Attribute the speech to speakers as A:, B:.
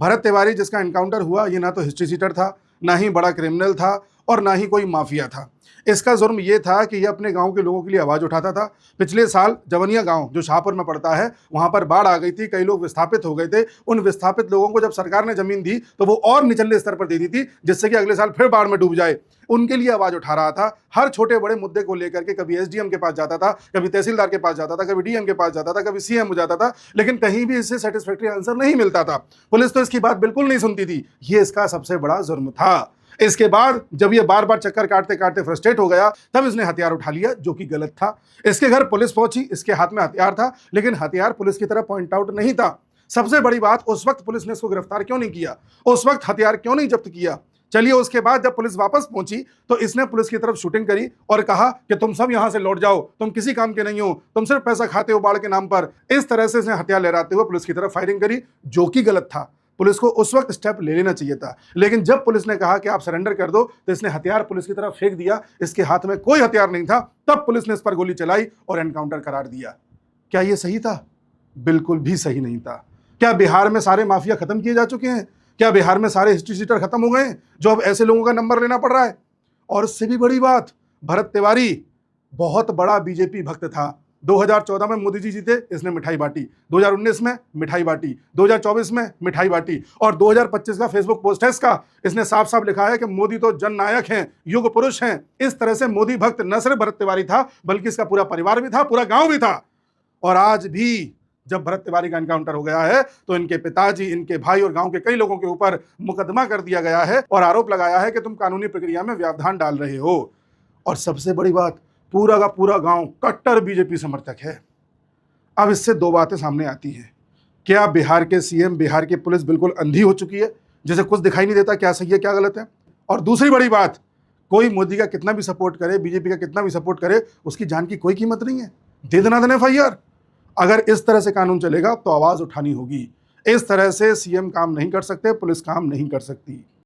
A: भरत तिवारी जिसका एनकाउंटर हुआ, ये ना तो हिस्ट्री सीटर था, ना ही बड़ा क्रिमिनल था और ना ही कोई माफिया था। इसका जुर्म ये था कि ये अपने गांव के लोगों के लिए आवाज उठाता था। पिछले साल जवनिया गांव जो शाहपुर में पड़ता है, वहां पर बाढ़ आ गई थी, कई लोग विस्थापित हो गए थे। उन विस्थापित लोगों को जब सरकार ने जमीन दी तो वो और निचले स्तर पर दे दी थी, जिससे कि अगले साल फिर बाढ़ में डूब जाए। उनके लिए आवाज उठा रहा था। हर छोटे बड़े मुद्दे को लेकर के कभी एसडीएम के पास जाता था, कभी तहसीलदार के पास जाता था, कभी डीएम के पास जाता था, कभी सीएम हो जाता था, लेकिन कहीं भी इससे सेटिस्फैक्टरी आंसर नहीं मिलता था। पुलिस तो इसकी बात बिल्कुल नहीं सुनती थी। ये इसका सबसे बड़ा जुर्म था। इसके बाद जब ये बार बार चक्कर काटते काटते फ्रस्ट्रेट हो गया, तब इसने हथियार उठा लिया, जो कि गलत था। इसके घर पुलिस पहुंची, इसके हाथ में हथियार था, लेकिन हथियार पुलिस की तरफ पॉइंट आउट नहीं था। सबसे बड़ी बात, उस वक्त पुलिस ने इसको गिरफ्तार क्यों नहीं किया, उस वक्त हथियार क्यों नहीं जब्त किया। चलिए, उसके बाद जब पुलिस वापस पहुंची तो इसने पुलिस की तरफ शूटिंग करी और कहा कि तुम सब यहां से लौट जाओ, तुम किसी काम के नहीं हो, तुम सिर्फ पैसा खाते हो बाढ़ के नाम पर। इस तरह से इसने हथियार लहराते हुए पुलिस की तरफ फायरिंग करी, जो कि गलत था। पुलिस को उस वक्त स्टेप ले लेना चाहिए था, लेकिन जब पुलिस ने कहा कि आप सरेंडर कर दो, तो इसने हथियार पुलिस की तरफ फेंक दिया। इसके हाथ में कोई हथियार नहीं था। तब पुलिस ने इस पर गोली चलाई और एनकाउंटर करार दिया। क्या यह सही था? बिल्कुल भी सही नहीं था। क्या बिहार में सारे माफिया खत्म किए जा चुके हैं? क्या बिहार में सारे हिस्ट्री सीटर खत्म हो गए जो अब ऐसे लोगों का नंबर लेना पड़ रहा है? और उससे भी बड़ी बात, भरत तिवारी बहुत बड़ा बीजेपी भक्त था। 2014 में मोदी जी जीते, इसने मिठाई बांटी, 2019 में मिठाई बांटी, 2024 में मिठाई बांटी, और 2025 का फेसबुक पोस्ट है इसका। इसने साफ साफ लिखा है कि मोदी तो जननायक हैं, युग पुरुष हैं। इस तरह से मोदी भक्त न सिर्फ भरत तिवारी था, बल्कि इसका पूरा परिवार भी था, पूरा गांव भी था। और आज भी जब भरत तिवारी का एनकाउंटर हो गया है तो इनके पिताजी, इनके भाई और गांव के कई लोगों के ऊपर मुकदमा कर दिया गया है और आरोप लगाया है कि तुम कानूनी प्रक्रिया में व्यवधान डाल रहे हो। और सबसे बड़ी बात, पूरा का पूरा गांव कट्टर बीजेपी समर्थक है। अब इससे दो बातें सामने आती हैं। क्या बिहार के सीएम, बिहार की पुलिस बिल्कुल अंधी हो चुकी है, जिसे कुछ दिखाई नहीं देता क्या सही है क्या गलत है? और दूसरी बड़ी बात, कोई मोदी का कितना भी सपोर्ट करे, बीजेपी का कितना भी सपोर्ट करे, उसकी जान की कोई कीमत नहीं है। दे देना देना एफआईआर। अगर इस तरह से कानून चलेगा तो आवाज उठानी होगी। इस तरह से सीएम काम नहीं कर सकते, पुलिस काम नहीं कर सकती।